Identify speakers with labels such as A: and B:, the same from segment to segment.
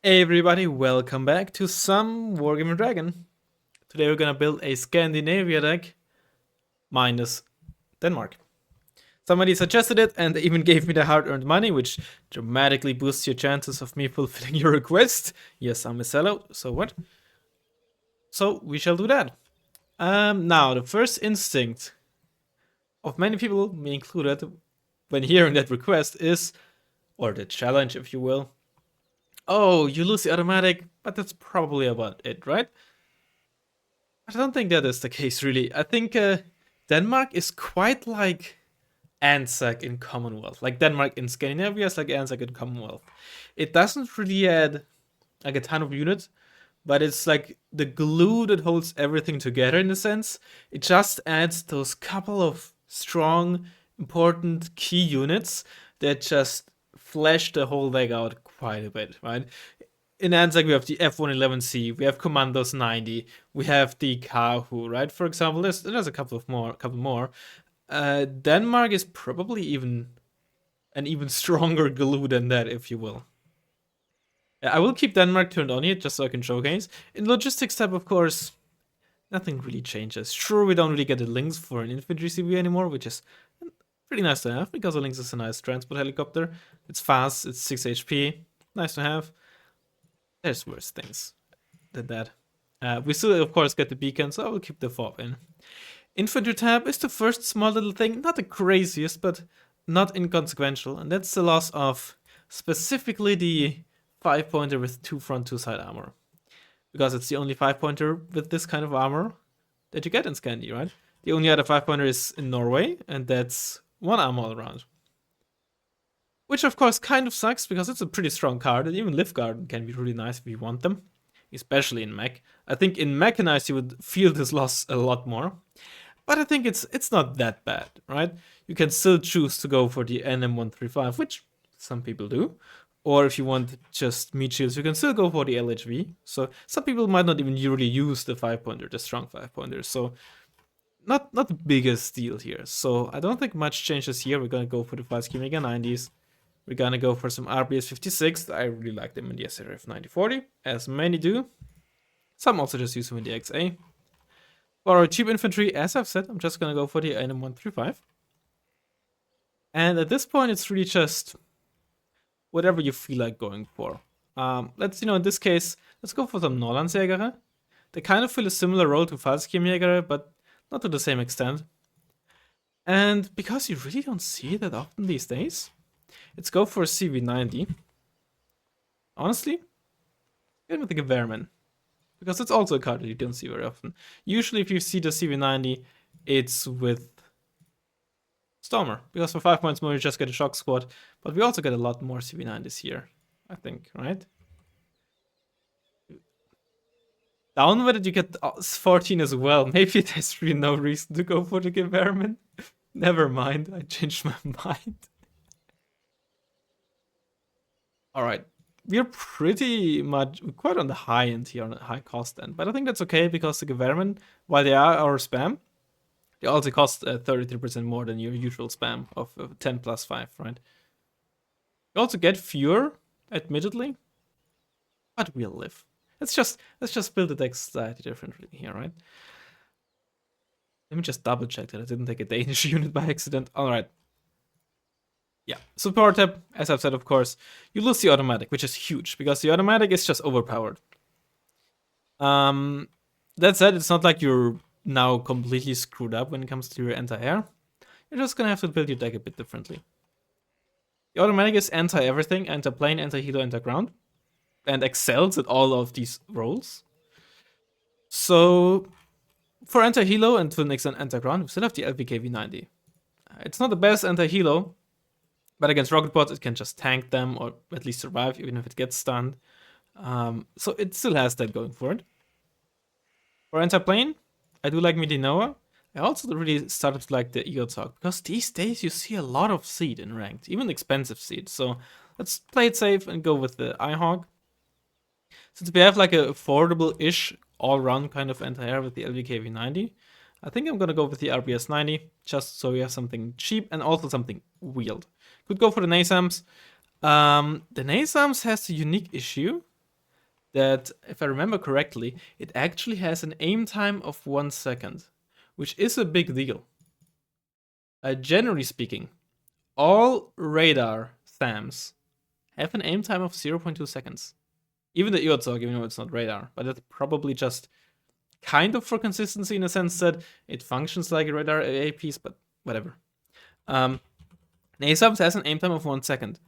A: Hey everybody, welcome back to some Wargaming Dragon. Today we're gonna build a Scandinavia deck minus Denmark. Somebody suggested it and even gave me the hard-earned money, which dramatically boosts your chances of me fulfilling your request. Yes, I'm a sellout, so what? So we shall do that. Now, the first instinct of many people, me included, when hearing that request is, or the challenge if you will, oh, you lose the automatic, but that's probably about it, right? I don't think that is the case, really. I think Denmark is quite like ANZAC in Commonwealth. Like Denmark in Scandinavia is like ANZAC in Commonwealth. It doesn't really add like a ton of units, but it's like the glue that holds everything together in a sense. It just adds those couple of strong, important key units that just flesh the whole leg out quite a bit, right? In ANZAC, we have the F111C, we have Commandos 90, we have the Kahu, right? For example, there's a couple more. Denmark is probably even an even stronger glue than that, if you will. Yeah, I will keep Denmark turned on here just so I can showcase. In logistics tab, of course, nothing really changes. Sure, we don't really get the links for an infantry CV anymore, which is pretty nice to have because the links is a nice transport helicopter. It's fast, it's 6 HP, nice to have. There's worse things than that. We still, of course, get the beacon, so I will keep the fob in. Infantry tab is the first small little thing, not the craziest, but not inconsequential, and that's the loss of specifically the 5-pointer with 2 front, 2 side armor. Because it's the only 5-pointer with this kind of armor that you get in Scandi, right? The only other 5-pointer is in Norway, and that's 1 armor all around. Which of course kind of sucks because it's a pretty strong card, and even Lift Garden can be really nice if you want them. Especially in mech. I think in mechanized you would feel this loss a lot more. But I think it's not that bad, right? You can still choose to go for the NM135, which some people do. Or if you want just meat shields, you can still go for the LHV. So some people might not even really use the 5-pointer, the strong 5-pointer. So not the biggest deal here. So I don't think much changes here. We're gonna go for the 5 Mega 90s. We're gonna go for some RBS 56. I really like them in the SRF 9040, as many do. Some also just use them in the XA. For our cheap infantry, as I've said, I'm just gonna go for the NM135. And at this point, it's really just whatever you feel like going for. Let's, in this case, let's go for some Norlandsjägere. They kind of fill a similar role to Fallschirmjäger, but not to the same extent. And because you really don't see that often these days, let's go for a CV90. Honestly, get with the Razzmann. Because it's also a card that you don't see very often. Usually if you see the CV90, it's with Stormer. Because for 5 points more you just get a Shock Squad. But we also get a lot more CV90s here, I think, right? Downward you get 14 as well. Maybe there's really no reason to go for the Razzmann. Never mind, I changed my mind. Alright, we're pretty much quite on the high end here, on the high cost end. But I think that's okay because the Razzmann, while they are our spam, they also cost 33% more than your usual spam of 10 plus 5, right? You also get fewer, admittedly, but we'll live. Let's just build the deck slightly differently here, right? Let me just double check that I didn't take a Danish unit by accident. Alright. Yeah, support tab, as I've said, of course, you lose the automatic, which is huge, because the automatic is just overpowered. That said, it's not like you're now completely screwed up when it comes to your anti-air. You're just gonna have to build your deck a bit differently. The automatic is anti-everything, anti-plane, anti-helo, anti-ground, and excels at all of these roles. So, for anti-helo and to an extent anti-ground, we still have the LVKV90. It's not the best anti-helo, but against rocket pods, it can just tank them or at least survive, even if it gets stunned. So it still has that going for it. For anti-plane, I do like Midinoa. I also really started to like the Ego Talk, because these days you see a lot of seed in ranked, even expensive seed. So let's play it safe and go with the iHawk. Since we have like a affordable-ish all-round kind of anti-air with the LVKV90, I think I'm gonna go with the RBS 90, just so we have something cheap and also something wheeled. Could go for the NASAMS. The NASAMS has a unique issue that, if I remember correctly, it actually has an aim time of 1 second, which is a big deal. Generally speaking, all radar SAMs have an aim time of 0.2 seconds. Even the Earthsog, even though it's not radar, but it's probably just kind of for consistency in a sense that it functions like a radar AA piece, but whatever. NASAMS has an aim time of 1 second,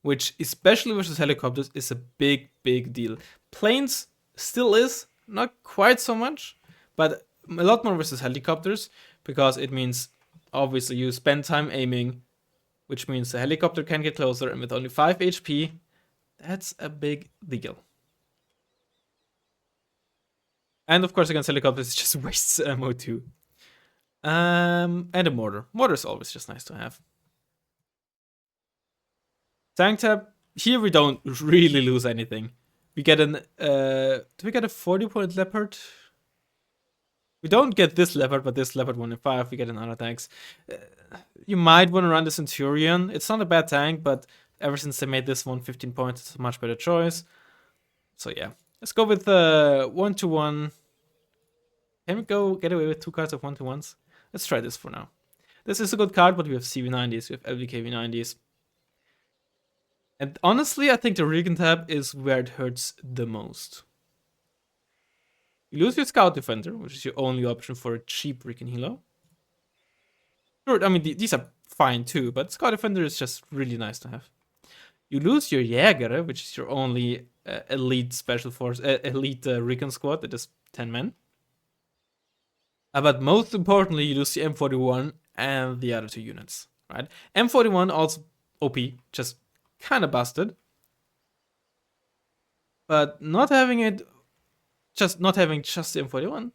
A: which, especially versus helicopters, is a big, big deal. Planes still is, not quite so much, but a lot more versus helicopters, because it means, obviously, you spend time aiming, which means the helicopter can get closer, and with only 5 HP, that's a big deal. And of course, against helicopters, it just wastes ammo too. And a mortar. Mortar is always just nice to have. Tank tab. Here we don't really lose anything. We get an do we get a 40-point leopard? We don't get this leopard, but this leopard 1 in 5. We get another tanks. You might want to run the Centurion. It's not a bad tank, but ever since they made this one 15 points, it's a much better choice. So yeah, let's go with 1-1. Can we go get away with 2 cards of 1-1s? Let's try this for now. This is a good card, but we have CV90s, we have LVKV90s. And honestly, I think the recon tab is where it hurts the most. You lose your Scout Defender, which is your only option for a cheap recon helo. Sure, I mean, these are fine too, but Scout Defender is just really nice to have. You lose your Jäger, which is your only elite special force, elite recon squad that is 10 men. But most importantly, you lose the M41 and the other 2 units, right? M41 also OP, just kind of busted. But not having the M41,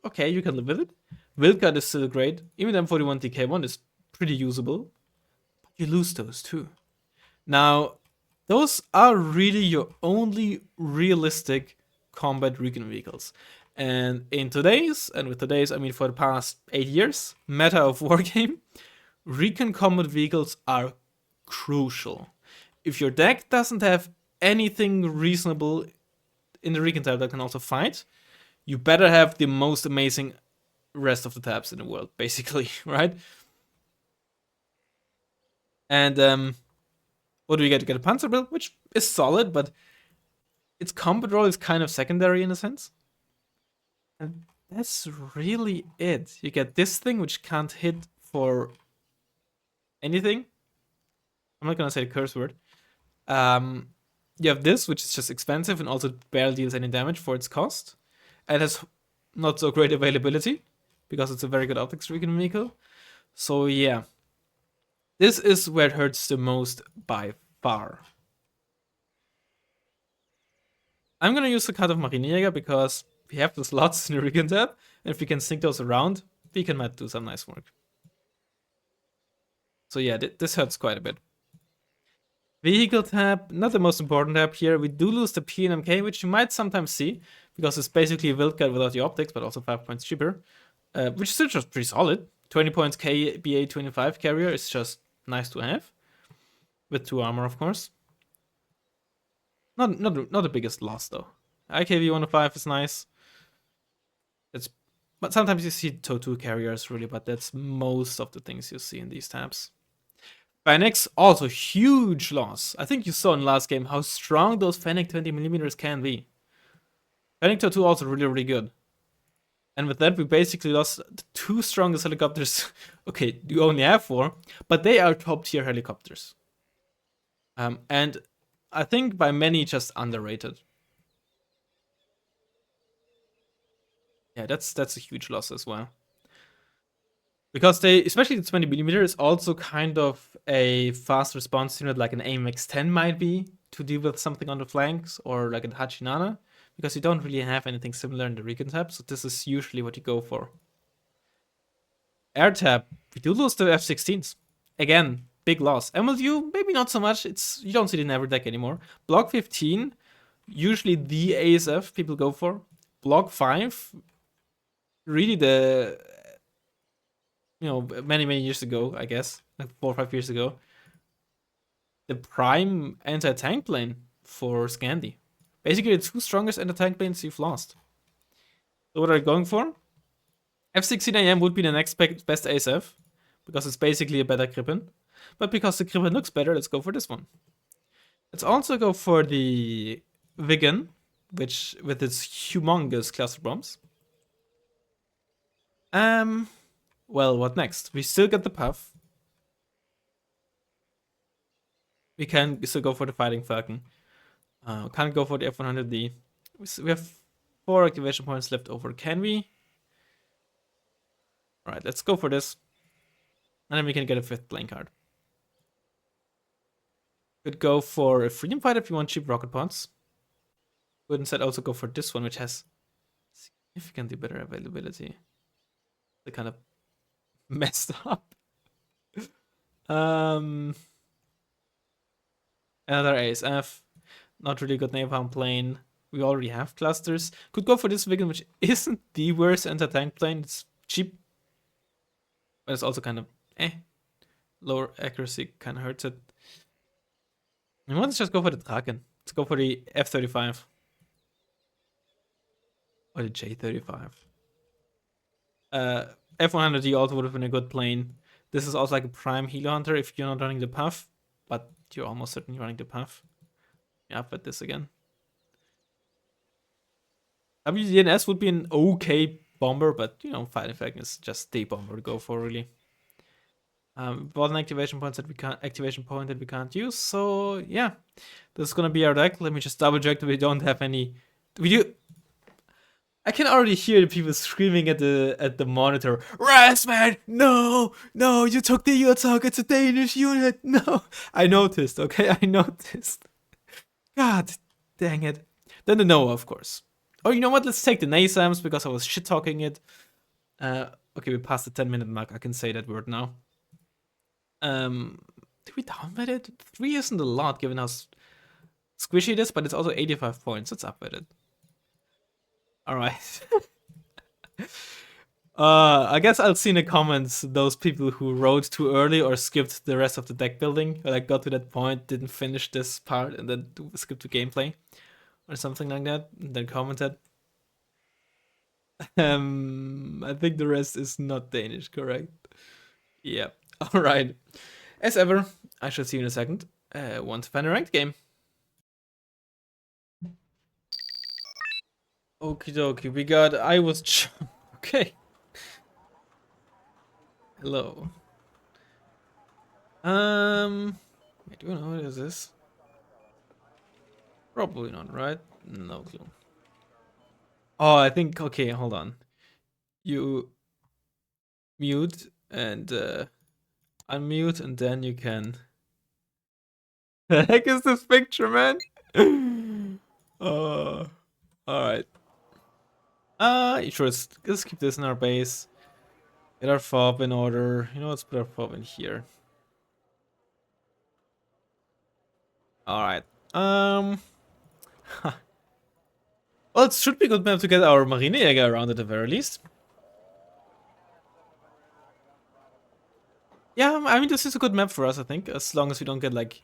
A: okay, you can live with it. Wildcard is still great. Even the M41 DK1 is pretty usable. But you lose those too. Now, those are really your only realistic combat recon vehicles. And in today's, and with today's, I mean for the past 8 years, meta of Wargame, recon combat vehicles are crucial. If your deck doesn't have anything reasonable in the recon tab that can also fight, you better have the most amazing rest of the tabs in the world, basically, right? And what do we get? You get a Panzer build, which is solid, but its combat role is kind of secondary in a sense. And that's really it. You get this thing, which can't hit for anything. I'm not gonna say the curse word. You have this, which is just expensive and also barely deals any damage for its cost. And has not so great availability, because it's a very good optics recon vehicle. So yeah. This is where it hurts the most by far. I'm gonna use the card of Marinejäger because we have the slots in the recon tab, and if we can sneak those around, we can might do some nice work. So yeah, this hurts quite a bit. Vehicle tab, not the most important tab here. We do lose the PNMK, which you might sometimes see, because it's basically a Wildcard without the optics, but also 5 points cheaper, which is still just pretty solid. 20 points KBA 25 carrier is just nice to have, with 2 armor, of course. Not the biggest loss though. IKV 105 is nice. But sometimes you see TOW2 carriers really, but that's most of the things you see in these tabs. Fennec, also huge loss. I think you saw in last game how strong those Fennec 20mm can be. Fennec TOW2 also really, really good. And with that, we basically lost the 2 strongest helicopters. Okay, you only have 4, but they are top tier helicopters. And I think by many just underrated. Yeah, that's a huge loss as well. Because they, especially the 20mm, is also kind of a fast response unit like an AMX 10 might be to deal with something on the flanks, or like a Hachinana, because you don't really have anything similar in the recon tab, so this is usually what you go for. Air tab, we do lose the F-16s. Again, big loss. MLU, maybe not so much, you don't see it in every deck anymore. Block 15, usually the ASF people go for. Block 5, really the, many years ago, I guess, like 4 or 5 years ago, the prime anti-tank plane for Scandi. Basically, the two strongest in the tank lanes you've lost. So what are you going for? F16AM would be the next best ASF, because it's basically a better Gripen. But because the Gripen looks better, let's go for this one. Let's also go for the Vigan, which with its humongous cluster bombs. Well, what next? We still get the Puff. We can still go for the Fighting Falcon. Can't go for the F100D. We have 4 activation points left over. Can we? Alright, let's go for this. And then we can get a 5th playing card. Could go for a Freedom Fighter if you want cheap rocket pods. Could instead also go for this one, which has significantly better availability. They're kind of messed up. Another ASF. Not really good napalm plane. We already have clusters. Could go for this Vigan, which isn't the worst anti-tank plane. It's cheap. But it's also kind of lower accuracy kind of hurts it. And let's just go for the Draken. Let's go for the F-35. Or the J-35. F-100D also would have been a good plane. This is also like a prime Helo Hunter if you're not running the Puff. But you're almost certainly running the Puff. Yeah, but this again. WDNS would be an okay bomber, but you know, Fighting Falcon is just the bomber to go for, really. Bought an activation point that we can't use, so yeah. This is gonna be our deck. Let me just double check that we don't have any. I can already hear the people screaming at the monitor. Razzmann, no, you took the Utah, it's a Danish unit. No, I noticed. Okay, I noticed. God dang it. Then the Noah, of course. Oh, you know what? Let's take the NASAMs because I was shit talking it. Okay, we passed the 10-minute mark. I can say that word now. Did we downbet it? 3 isn't a lot given how squishy it is, but it's also 85 points. Let's upbet it. Alright. I guess I'll see in the comments those people who rode too early or skipped the rest of the deck building. Or like got to that point, didn't finish this part, and then skipped to gameplay. Or something like that, and then commented. I think the rest is not Danish, correct? Yeah. Alright. As ever, I shall see you in a second. Want to find a ranked game. Okie dokie, we got okay. Hello. Wait, do you know what is this? Probably not, right? No clue. Oh, I think, okay, hold on. You mute and unmute and then you can. The heck is this picture, man? Alright. Sure, let's keep this in our base. Get our fob in order. You know, let's put our fob in here. Alright. Well, it should be a good map to get our Marinejäger around at the very least. Yeah, I mean, this is a good map for us, I think, as long as we don't get, like,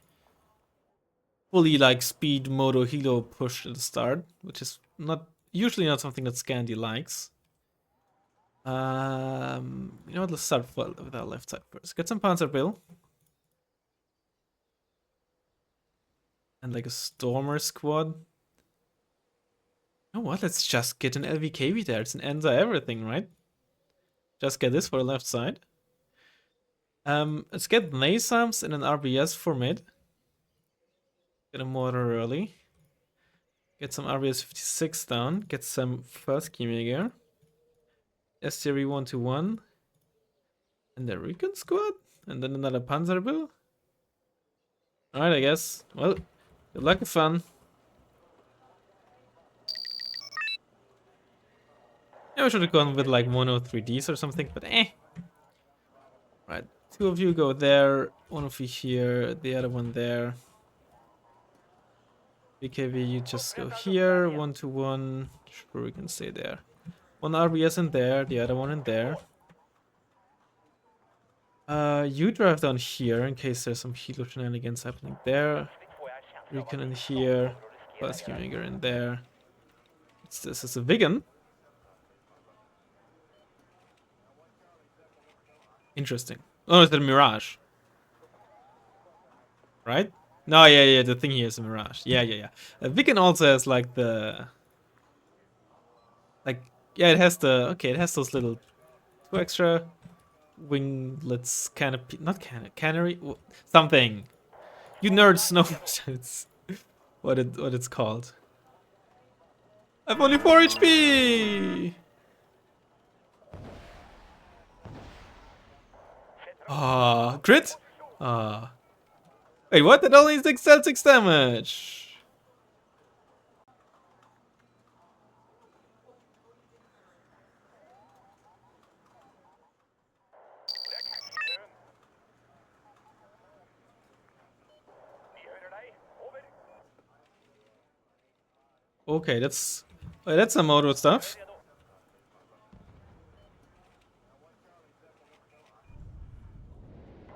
A: fully, like, speed moto helo push at the start, which is usually not something that Scandi likes. You know what, let's start with our left side first. Get some Panzer Bill. And, like, a Stormer squad. You know what, let's just get an LVKV there. It's an Enza everything, right? Just get this for the left side. Let's get NASAMs and an RBS for mid. Get a mortar early. Get some RBS 56 down. Get some first Chemiger. STRE 121. And the recon squad. And then another Panzer Bill. Alright, I guess. Well, good luck and fun. Yeah, we should have gone with like 103Ds or something, but Right, 2 of you go there, 1 of you here, the other one there. BKV, you just go here, 1 to 1. Sure, we can stay there. 1 RBS in there, the other one in there. You drive down here in case there's some helo shenanigans happening there. Recon in here. Plus Maker in there. What's this? Is a vegan? Interesting. Oh, it's a Mirage. Right? No, yeah, the thing here is a Mirage. Yeah. Vegan also has like the... Like, yeah, it has the... Okay, it has those little... 2 extra winglets, canopy... Not canary... Something. You nerds know what it's called. I've only 4 HP! Ah, crit? Ah. Wait, what? That only 6 damage! Okay, that's some auto stuff.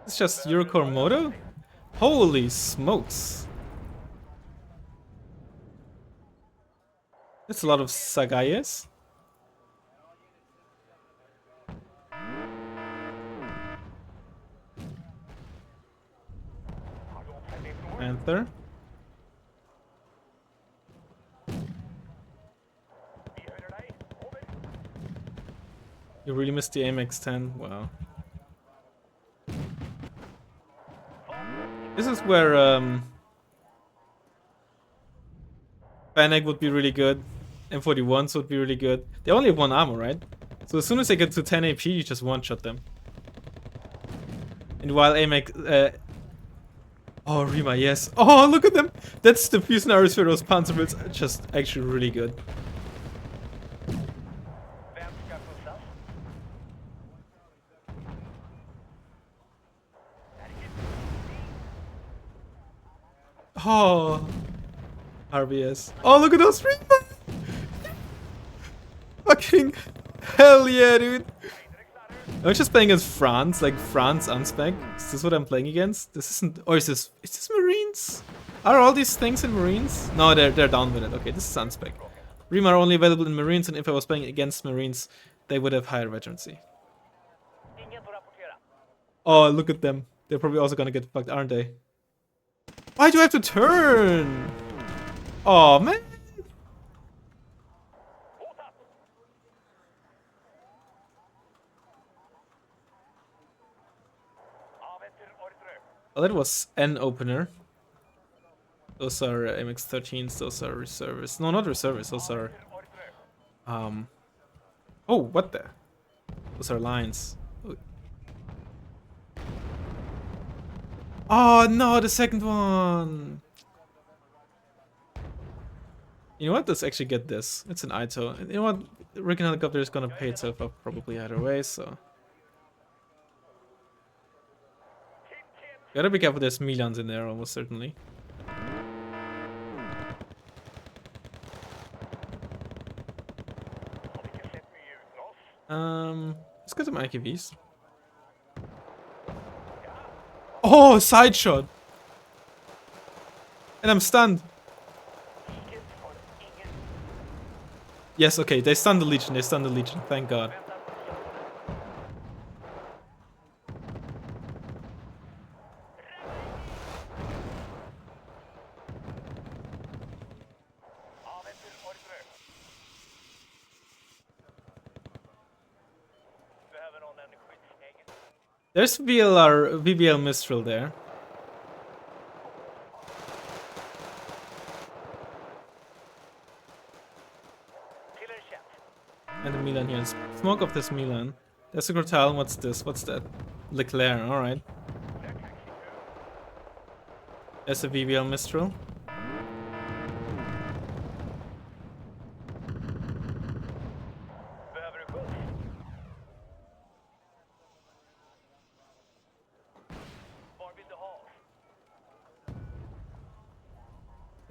A: It's just Eurocore Moto? Holy smokes. That's a lot of Sagayas. Panther. You really missed the AMX-10? Wow. This is where Fennec would be really good. M41s would be really good. They only have 1 ammo, right? So as soon as they get to 10 AP, you just one-shot them. And while AMX... oh, Rima, yes. Oh, look at them! That's the few scenarios where those Panzerbills are just actually really good. Oh, RBS. Oh, look at those Rima! Fucking hell yeah, dude! I'm just playing against France, like France unspec. Is this what I'm playing against? This isn't... Or is this Marines? Are all these things in Marines? No, they're down with it. Okay, this is unspec. Rima are only available in Marines, and if I was playing against Marines, they would have higher veterancy. Oh, look at them. They're probably also gonna get fucked, aren't they? Why do I have to turn? Oh, man. Oh, that was an opener. Those are MX-13s, those are reservists. No, not reservists, those are... Oh, what the? Those are lines. Oh, no, the second one! You know what? Let's actually get this. It's an Ito. You know what? The recon helicopter is gonna pay itself up probably either way, so... Gotta be careful, there's Milans in there almost certainly. Let's get some IKVs. Oh, side shot! And I'm stunned. Yes, okay, they stunned the Legion, thank god. There's VBL Mistral there. And the Milan here. Smoke of this Milan. There's a Grotal. What's this? What's that? Leclerc. Alright. There's a VBL Mistral.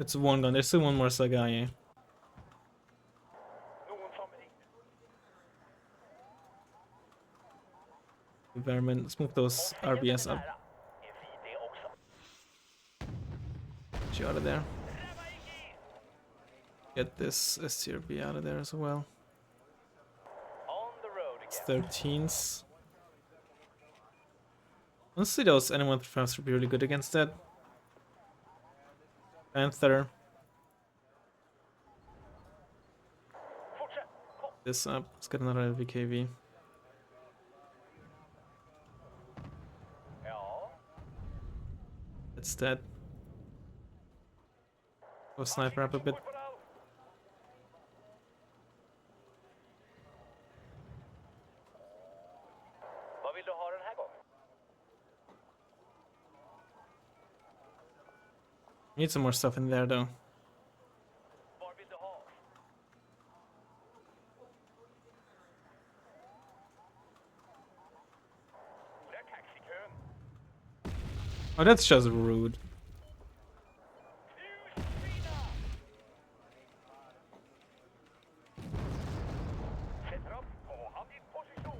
A: It's one gun. There's still one more Sagaye. Vermin, let's move those RBS up. Get you out of there. Get this STRB out of there as well.
B: On the road
A: It's
B: again.
A: 13s. Honestly, those anyone prefers would be really good against that. Panther.
B: Fortsätt. Kom.
A: This up. Let's get another LVKV.
B: Ja.
A: It's dead. Go sniper up a bit.
B: Vad vill du ha den här gången?
A: Need some more stuff in there though.
B: Var vill du ha oss? Där taxikön.
A: Oh, that's just rude.
B: Knus Frida! Sätter upp och han i position.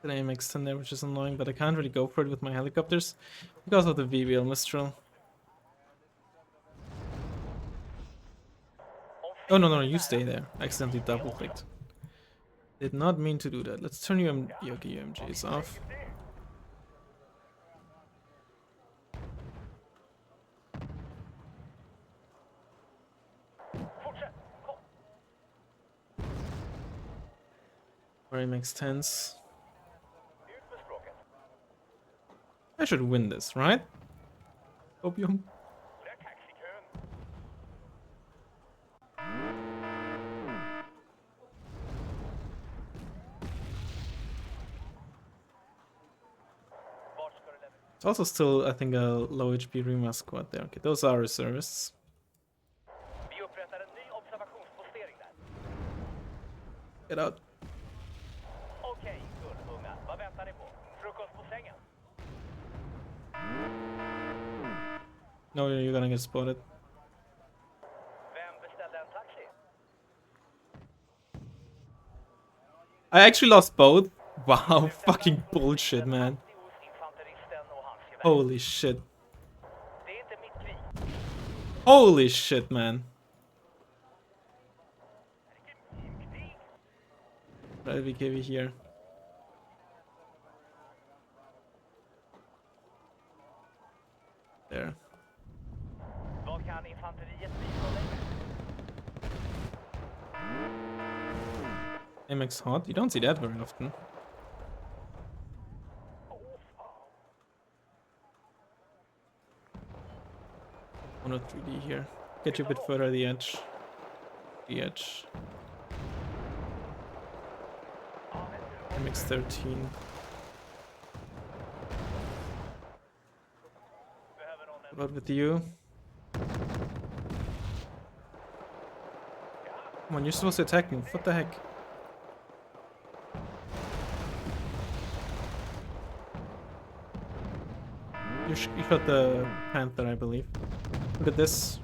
A: An aim extend there, which is annoying, but I can't really go for it with my helicopters because of the VBL Mistral. Oh no, you stay there. Accidentally double clicked. Did not mean to do that. Let's turn UMGs off.
B: Fortsätt. Kom.
A: Where makes tense.
B: Ut med språket.
A: I should win this, right? Opium.
B: Där taxikön. Vart ska du lämna?
A: It's also still, I think, a low HP Rima squad there. Okay, those are reservists.
B: Vi upprättar en ny observationspostering där.
A: Get out.
B: Okej, gullungar. Vad väntar ni på? Frukost på sängen?
A: No, you're gonna get spotted.
B: Vem beställde en taxi?
A: I actually lost both. Wow, fucking bullshit, man.
B: Infanteristen och hans gevär.
A: Holy shit.
B: Det är inte mitt krig.
A: Holy shit, man.
B: Krig?
A: LVKV here. There.
B: Vad kan infanteriet bistå dig med?
A: MX hot? You don't see that very often. One or 3D here. Get you a bit further the edge. The edge. MX 13. What about with you? Come on, you're supposed to attack me. What the heck? You shot the Panther, I believe. Look at this.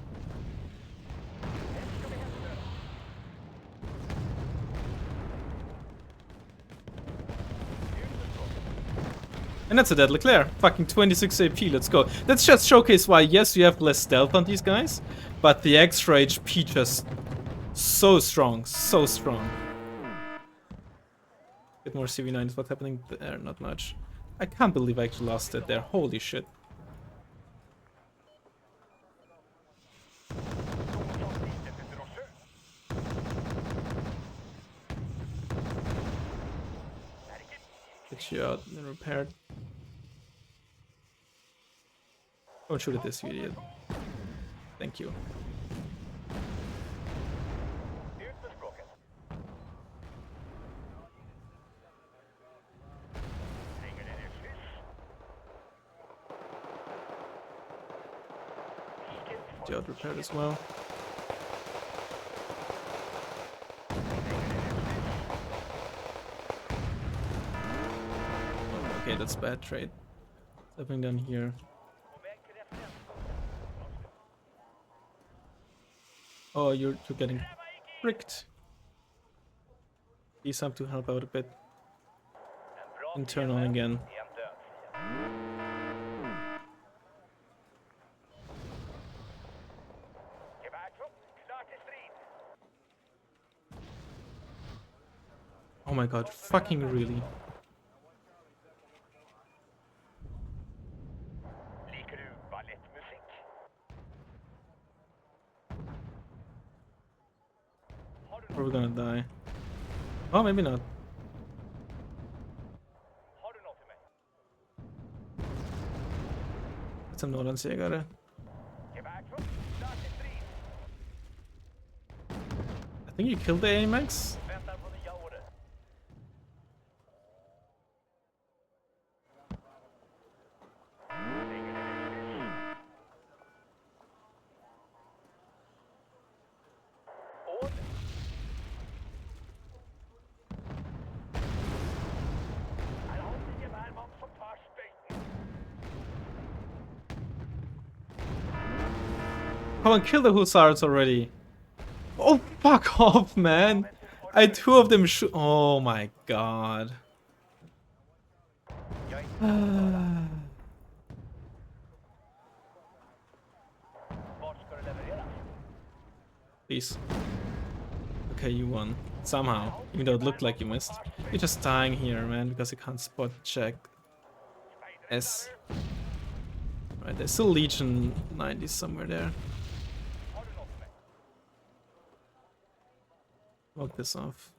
A: And that's a deadly Claire. Fucking 26 AP, let's go. Let's just showcase why, yes, you have less stealth on these guys, but the extra HP just so strong, so strong. Bit more CV9 is what's happening there, not much. I can't believe I actually lost it there, holy shit. Get you out and repaired. Don't shoot at this, you idiot. Thank you.
B: Ut med språket. Ringer det kyss?
A: Get you out repaired as well. Okay, that's bad trade. Stepping down here. Oh, you're getting bricked. Please have to help out a bit. And turn on again.
B: Gevärtrupp, klar till strid.
A: Oh my god, fucking really.
B: Liker du ballettmusik?
A: We're gonna die. Oh, maybe not.
B: Har du något till mig?
A: It's a Norrlandsjägare.
B: Gevär 2, start i strid.
A: I think you killed the AMX.
B: Väntar på nya order. Order. Här har vi gevärman som tar stryk.
A: Come on, kill the Hussars already. Oh, fuck off, man. I had 2 of them shoot. Oh my god.
B: Jag är inte Vart ska du leverera?
A: Please. Okay, you won. Somehow. Even though it looked like you missed. You're just dying here, man, because you can't spot check S. Right, there's still Legion 90 somewhere there.
B: Har du något till mig?
A: Smoke this off.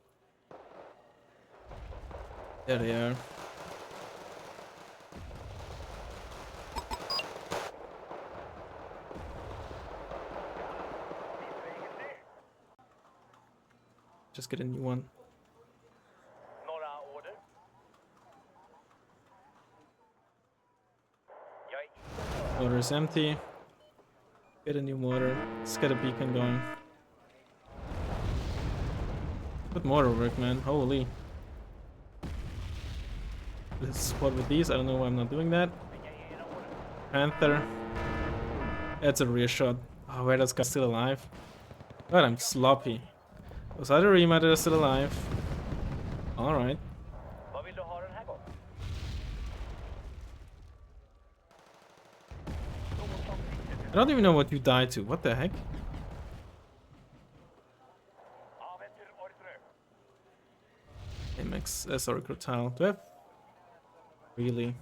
A: There they are. Just get a new one.
B: Några order? Jag är inte
A: Water is empty. Get a new water. Let's get a beacon going. Good mortar work, man. Holy. Let's squad with these. I don't know why I'm not doing that. Panther. That's a rear shot. Oh, where this guy still alive? God, I'm sloppy. Was that a Rima that is still alive? Alright.
B: Vad vill du ha den här gången?
A: I don't even know what you died to. What the heck?
B: Aventer ordre.
A: MX, sorry, Crotile. Do I have... Really?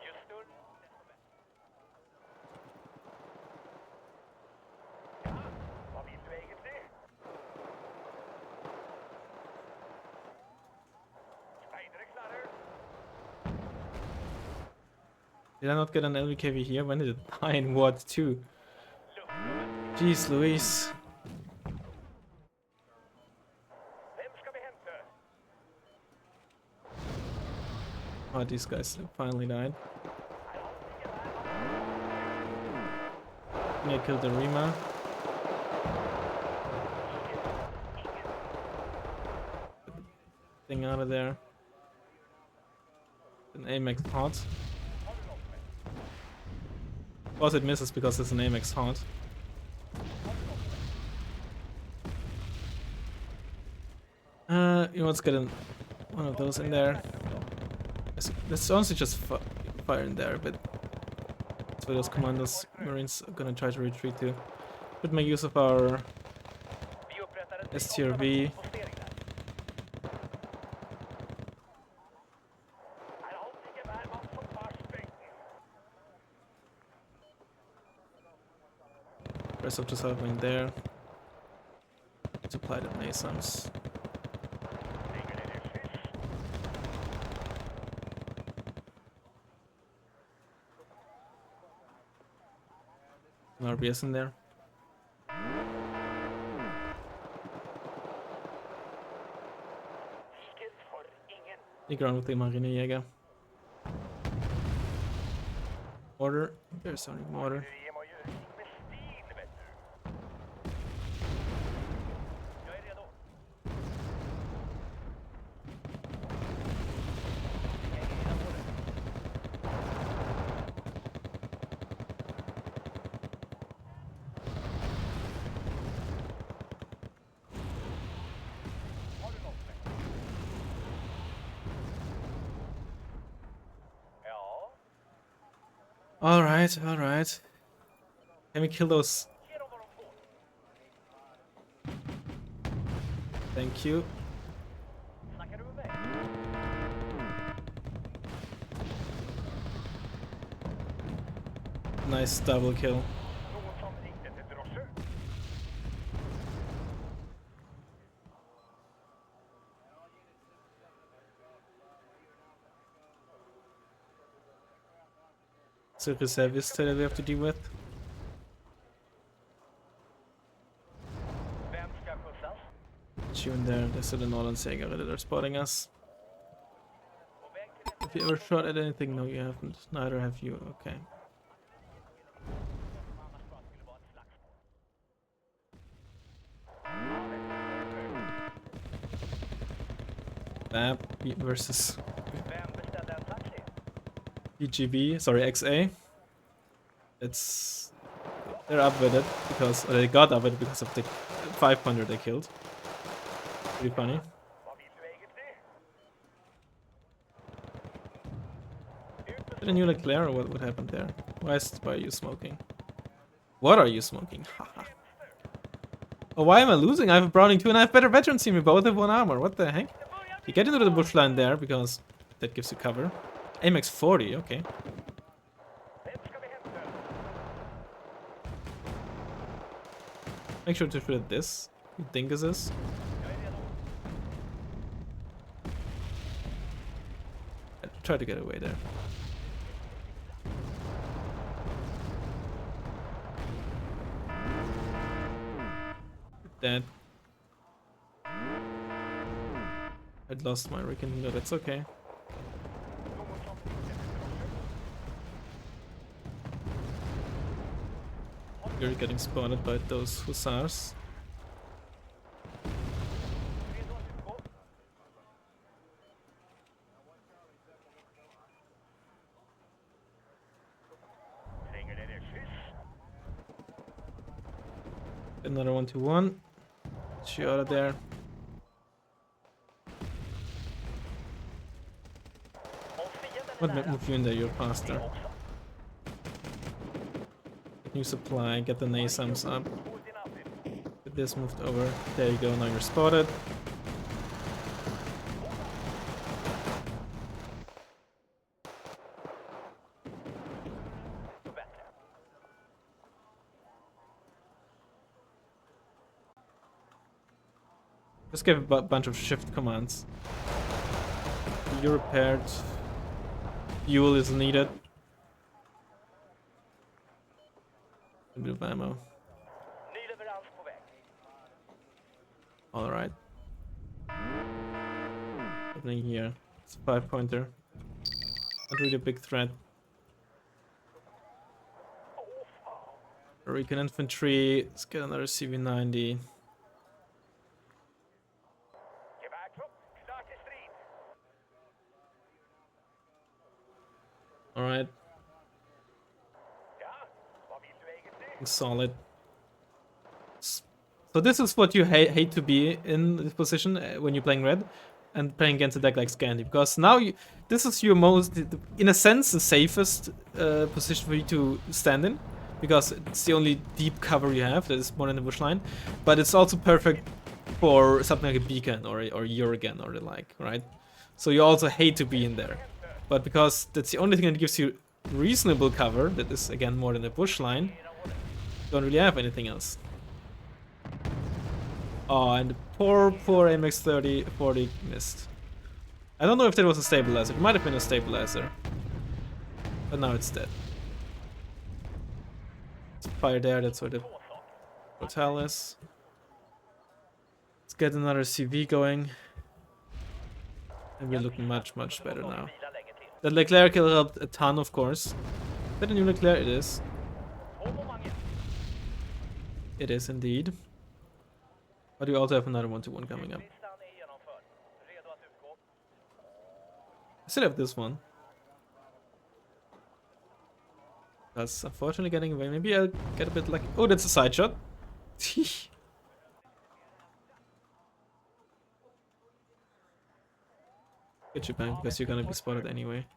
B: Just nu. Ja, vad vill du egentligen? Spider klarar.
A: Did I not get an LVKV here? When did it die in Ward 2? Jeez Louise.
B: Vem ska vi hämta?
A: Oh, these guys finally died. I think I killed the Rima. Thing out of there. An AMX hot. Of course it misses because it's an AMX hot. You know, let's get one of those in there. Let's honestly just fire in there a bit. That's where those commandos, Marines are gonna try to retreat to. Should make use of our
B: Vi upprättar en
A: STRV.
B: postering där. Här har vi gevärman som tar stryk.
A: Rest of the settlement there. Supply the Nasums. An RBS in there.
B: Kriget för ingen.
A: Dig around with the Marinejäger. Order. There's only water.
B: Du ger mig ju med stil, vet du. Jag är redo. Jag är redo på det. Har du något med? Ja.
A: Alright, alright. Can we kill those?
B: Ge dem vad de får.
A: Thank you. Nice double kill.
B: Någon som ringde till drosche?
A: It's a reservist that we have to deal with.
B: Vem ska skjutsas?
A: Tune there, there's a Norrlandsjägare that are spotting us.
B: På väg till ett...
A: Have you ever shot at anything? No, you haven't. Neither have you. Okay.
B: Annars bara skulle vara ett slagsmål.
A: Bab versus
B: Vem beställde en taxi?
A: BGB, sorry, XA. It's they're up with it because, or they got up with it because of the 5-pointer they killed. Pretty funny.
B: Vad vill du egentligen?
A: Didn't you like Claire or what happened there? Why are you smoking? What are you smoking? Haha. Oh, why am I losing? I have a Browning 2 and I have better veterans team. We both have 1 armor. What the heck? You get into the bush line there because that gives you cover. AMX 40, okay.
B: Vem ska vi hämta?
A: Make sure to shoot at this. You think is this?
B: Jag är redo.
A: I try to get away there. Dead. I'd lost my recon, but that's okay.
B: Någon som ringde till drosche?
A: You're getting spotted by those hussars.
B: Redo att utgå? Ringer det en kyss?
A: Another 1-1. Get you out of there.
B: Om fienden
A: What
B: är
A: might
B: nära,
A: move you in there? You're
B: det
A: faster.
B: också.
A: Get new supply, get the NASAMs up.
B: Hos din outfit.
A: Get this moved over. There you go, now you're spotted.
B: Så bättre.
A: Just give a bunch of shift commands. You're repaired. Fuel is needed. A bit of ammo.
B: Ny leverans på väg.
A: Alright. Happening here. It's a 5-pointer. Not really a big threat. Recon infantry. Let's get another CV90.
B: Gevärtrupp, klar till strid.
A: Alright.
B: Ja, vad vill du egentligen?
A: Solid. So this is what you hate to be in this position when you're playing red and playing against a deck like Scandi, because now this is your most, in a sense, the safest position for you to stand in, because it's the only deep cover you have that is more in the bush line, but it's also perfect for something like a beacon or Urigan or the like, right? So you also hate to be in there, but because that's the only thing that gives you reasonable cover, that is again more than a bush line, you don't really have anything else. Oh, and the poor MX-30 40 missed. I don't know if that was a stabilizer. It might have been a stabilizer. But now it's dead. It's fire there, that's where the hotel is. Let's get another CV going. And we're looking much better now.
B: Vila länge till.
A: That Leclerc kill helped a ton, of course. Is that a new Leclerc? It is.
B: Två momanger.
A: It is indeed. But we also have another 1-1 coming up.
B: Listan är genomförd. Redo att utgå.
A: I still have this one. That's unfortunately getting away. Maybe I'll get a bit lucky. Oh, that's a side shot. Get you back because you're gonna be spotted anyway.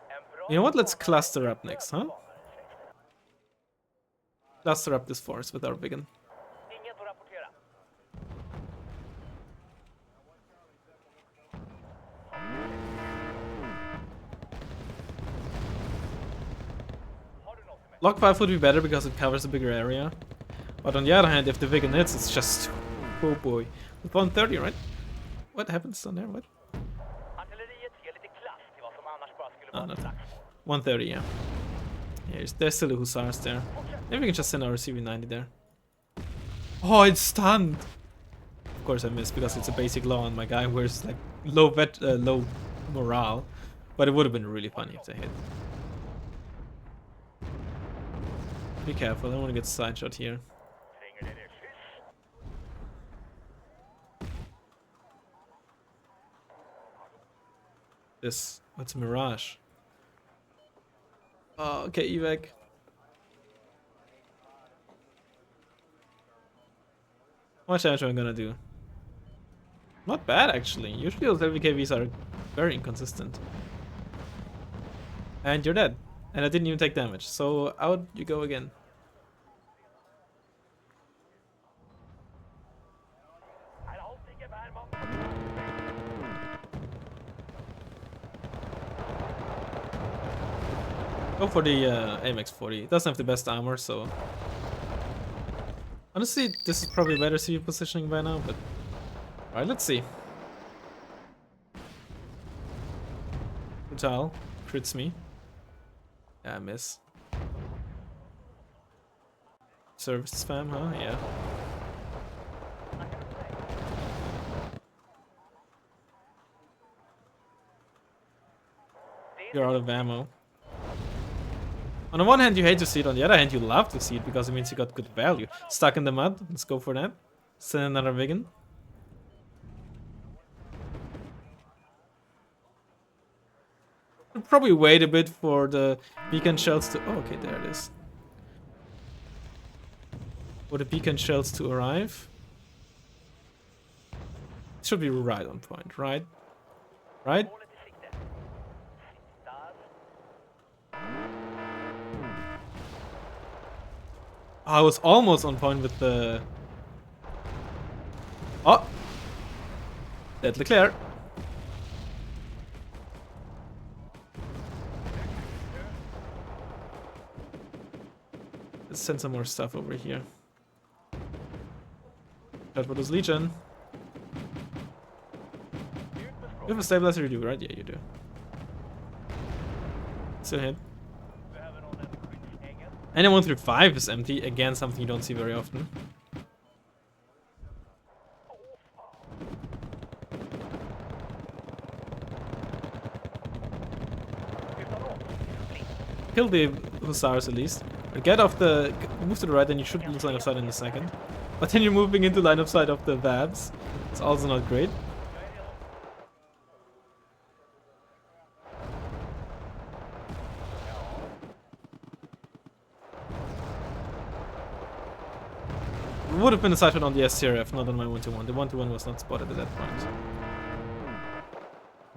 B: En bra
A: You know what? Let's cluster up next, huh? Cluster up this force with our Vigan.
B: Inget att rapportera.
A: Block 5 would be better because it covers a bigger area. But on the other hand, if the Vigan hits, it's just... Oh boy. With 130, right? What happens down there? What?
B: Artilleriet ger lite klass till vad som annars bara skulle
A: Oh,
B: vara
A: no.
B: ett slags.
A: 130, yeah. Yeah, there's still the Hussars there. Maybe we can just send our CV-90 there. Oh, it's stunned! Of course I missed because it's a basic law and my guy wears like low morale. But it would have been really funny if they hit. Be careful, I don't want to get side shot here.
B: Springer det kyss.
A: This, what's Mirage? Oh, okay, evac. How much damage am I gonna do? Not bad actually. Usually those LVKVs are very inconsistent. And you're dead. And I didn't even take damage. So out you go again.
B: Här har Stigge Bergman.
A: Go for the AMX-40. It doesn't have the best armor, so... Honestly, this is probably better CV positioning by now, but... Alright, let's see. Brutal. Crits me. Yeah, I miss. Service spam, huh? Yeah. You're out of ammo. On the one hand, you hate to see it. On the other hand, you love to see it because it means you got good value. Stuck in the mud. Let's go for that. Send another Vigan. I'll probably wait a bit for the beacon shells to... Oh, okay, there it is. For the beacon shells to arrive. It should be right on point, right? Right?
B: Målet i sikte. Siktar.
A: I was almost on point with the... Oh! Deadly clear. Let's send some more stuff over here. Shot for this Legion. You have a stabilizer, you do, right? Yeah, you do. Still hit.
B: Behöver någon en skyddsängel.
A: And 135 is empty. Again, something you don't see very often. Kill the Hussars at least. But get off the... Move to the right and you should lose line of sight in a second. But then you're moving into line of sight of the Vabs. It's also not great. It would have been a sight shot on the SCRF, not on my 1-1. The 1-1 was not spotted at that point.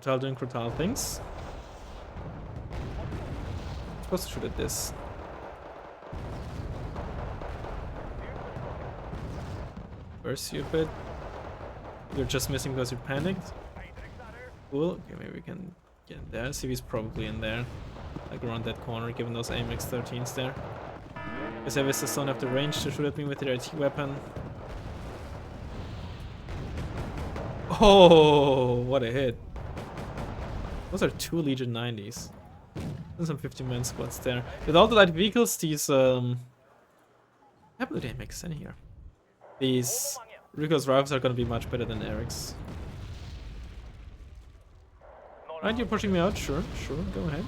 A: Crutal doing Crutal things. Supposed to shoot at this. Burst you a bit. You're just missing because you panicked. Cool. Okay, maybe we can get in there. CV's probably in there. Like around that corner, given those AMX-13s there. Because I just don't have the range to shoot at me with the RT weapon. Oh, what a hit. Those are 2 Legion 90s. And some 50-man squads there. With all the light vehicles, these how do they make sense here? These Rico's rifles are gonna be much better than Eric's. Right, you're pushing me out? Sure, go ahead.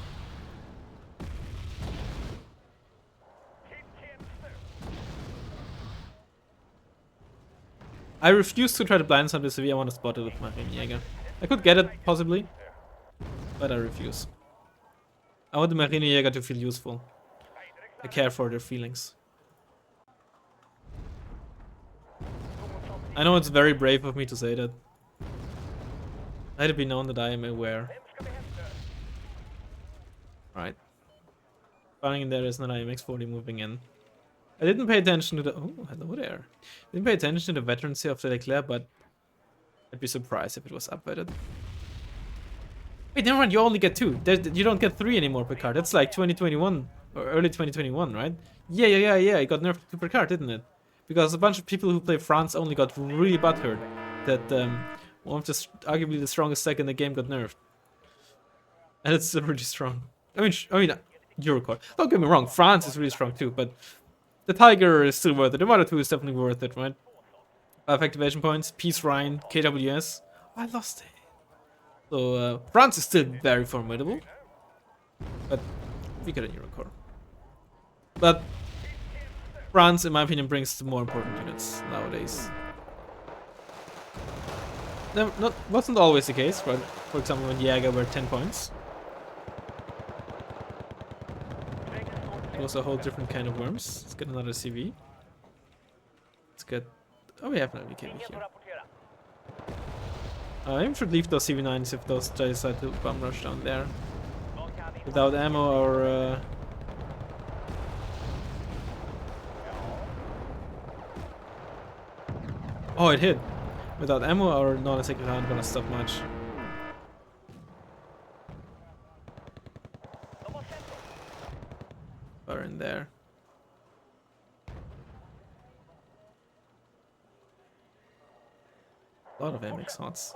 A: I refuse to try to blind some CV. I want to spot it with my Jäger. I could get it, possibly. But I refuse. I want the Jäger to feel useful. I care for their feelings. I know it's very brave of me to say that. Let it be known that I am aware. Right. Firing in there is not IMX-40 moving in. I didn't pay attention to the... Oh, hello there. Didn't pay attention to the veterancy of the Leclerc, but I'd be surprised if it was upvoted. Wait, never mind, you only get 2. You don't get 3 anymore per card. That's like 2021 or early 2021, right? Yeah. It got nerfed to Picard, didn't it? Because a bunch of people who play France only got really butthurt that one of the arguably the strongest deck in the game got nerfed, and it's still really strong. I mean, Eurocore. Don't get me wrong, France is really strong too, but the Tiger is still worth it. The Mother 2 is definitely worth it, right? 5 activation points, Peace Rhine, KWS. I lost it. So France is still very formidable, but we get a Eurocore. But France, in my opinion, brings the more important units nowadays. Wasn't always the case, but for example, when Jäger were 10 points, it was a whole different kind of worms. Let's get another CV. Let's get. Oh, we have another BKB here. I should leave those CV9s if those decide to bum rush down there. Without ammo or. Oh, it hit. Without ammo or non-executive aren't gonna stop much. Fire in there. A lot of MX hots.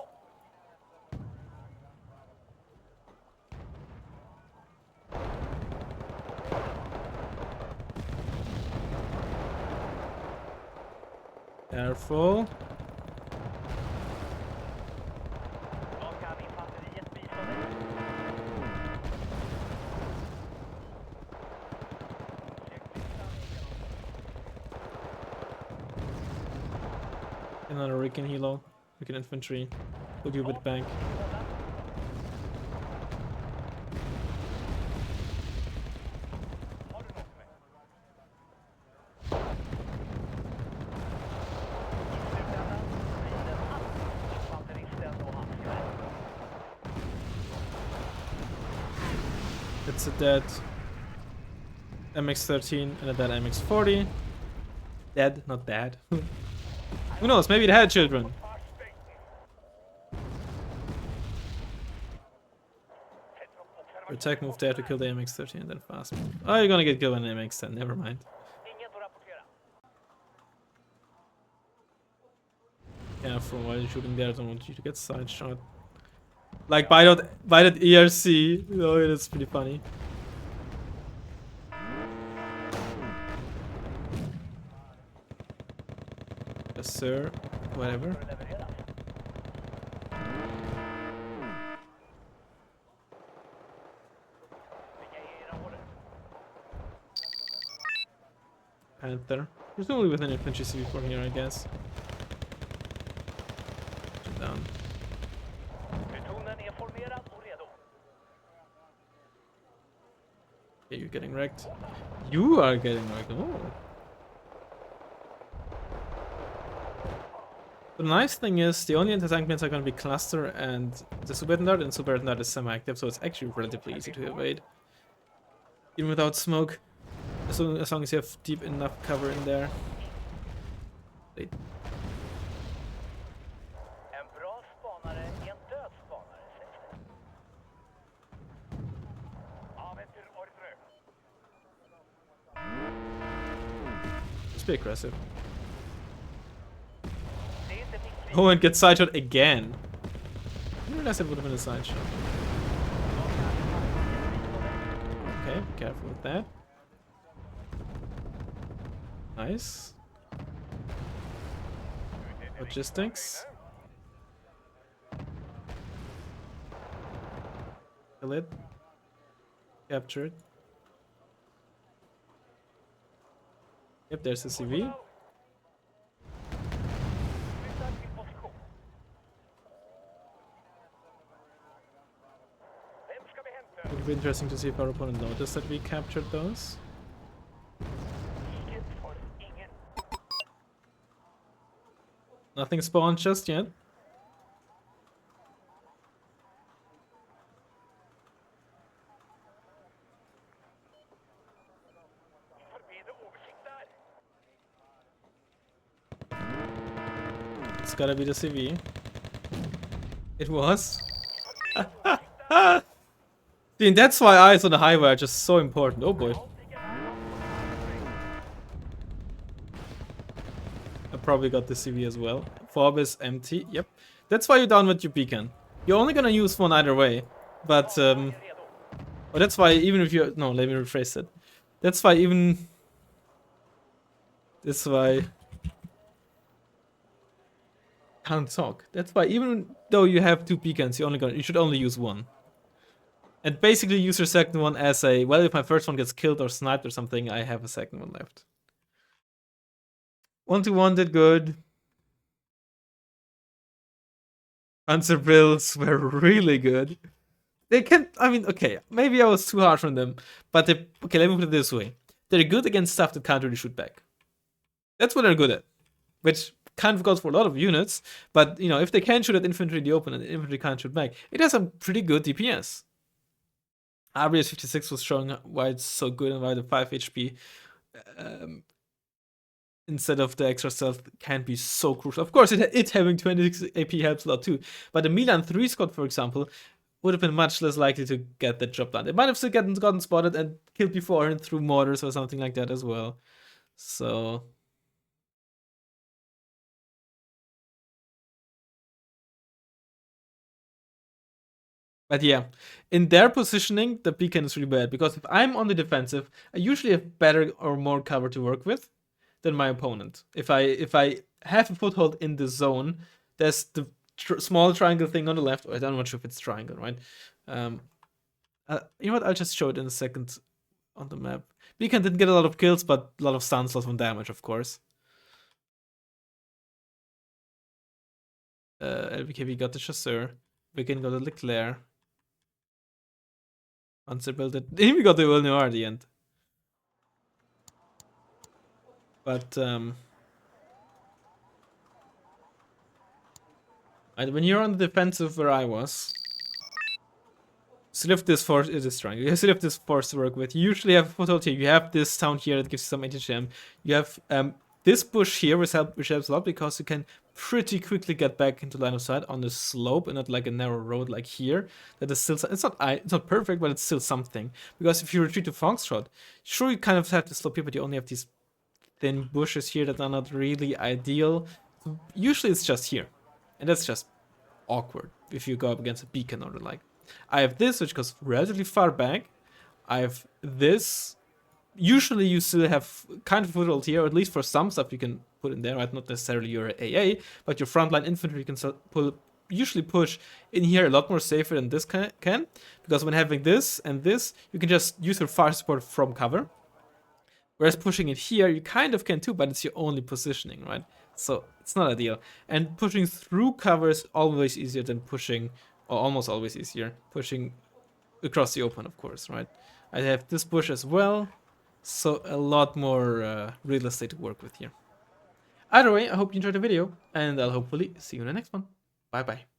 A: Careful. Another recon helo, recon infantry. We'll do a bit bank. It's a dead MX-13 and a dead MX-40. Dead, not bad. Who knows, maybe it had children. Attack move there to kill the MX-13 and then fast move. Oh, you're gonna get killed by an MX-10, never mind. Careful while you're shooting there, I don't want you to get side shot. Like by that ERC. Oh, it is pretty funny. Yes, sir. Whatever. Panther. Presumably with an infantry CV4 here, I guess. Down. Yeah, you're getting wrecked. You are getting wrecked. Oh. The nice thing is the only anti-tank mins are going to be Cluster and the Subedendard, and Subedendard is semi-active, so it's actually relatively easy to evade. Even without smoke. As long as you have deep enough cover in there. Wait. Just be aggressive. Oh, and get side shot again. I didn't realize it would have been a side shot. Okay, be careful with that. Nice. Logistics. Kill it. Captured. Yep, there's the CV. It would be interesting to see if our opponent noticed that we captured those. Nothing spawned just yet. It's gotta be the CV. It was. See, and that's why eyes on the highway are just so important. Oh boy. probably got the CV as well. Fob is empty. Yep. That's why you're down with your beacon. You're only gonna use one either way. But, well, that's why even if you... No, let me rephrase it. That's why even... That's why... Can't talk. That's why even though you have 2 beacons, you should only use one. And basically use your second one as a... Well, if my first one gets killed or sniped or something, I have a second one left. 1-1 did good. Answer builds were really good. They can, I mean, okay, maybe I was too harsh on them, but they, okay, let me put it this way. They're good against stuff that can't really shoot back. That's what they're good at, which kind of goes for a lot of units, but, you know, if they can shoot at infantry in the open and the infantry can't shoot back, it has some pretty good DPS. RBS 56 was showing why it's so good and why the 5 HP instead of the extra stealth can be so crucial. Of course, it having 26 AP helps a lot too, but the Milan 3 squad, for example, would have been much less likely to get that job done. They might have still gotten spotted and killed before and through mortars or something like that as well. So... But yeah, in their positioning, the beacon is really bad, because if I'm on the defensive, I usually have better or more cover to work with than my opponent. If I have a foothold in the zone, there's the small triangle thing on the left, or I'm not sure if it's triangle, right? You know what, I'll just show it in a second on the map. Beacon didn't get a lot of kills, but a lot of stuns, lots of damage, of course. LBKB got the Chasseur. Beacon got the Leclerc. Answer built it. He got the Wilnoir at the end. But when you're on the defensive where I was, still have this force, it is strong. You still have this force to work with. You usually have a foothold here. You have this town here that gives you some HHM. You have this bush here, which helps a lot, because you can pretty quickly get back into line of sight on the slope and not like a narrow road like here. That is still, it's not perfect, but it's still something. Because if you retreat to Foxtrot, sure, you kind of have the slope here, but you only have these thin bushes here that are not really ideal. So usually it's just here, and that's just awkward if you go up against a beacon or the like. I have this, which goes relatively far back. I have this. Usually you still have kind of foothold here, or at least for some stuff you can put in there, right? Not necessarily your AA, but your frontline infantry can usually push in here a lot more safer than this can, because when having this and this, you can just use your fire support from cover. Whereas pushing it here, you kind of can too, but it's your only positioning, right? So it's not ideal. And pushing through cover is always easier than pushing, or almost always easier, pushing across the open, of course, right? I have this bush as well, so a lot more real estate to work with here. Either way, I hope you enjoyed the video, and I'll hopefully see you in the next one. Bye bye.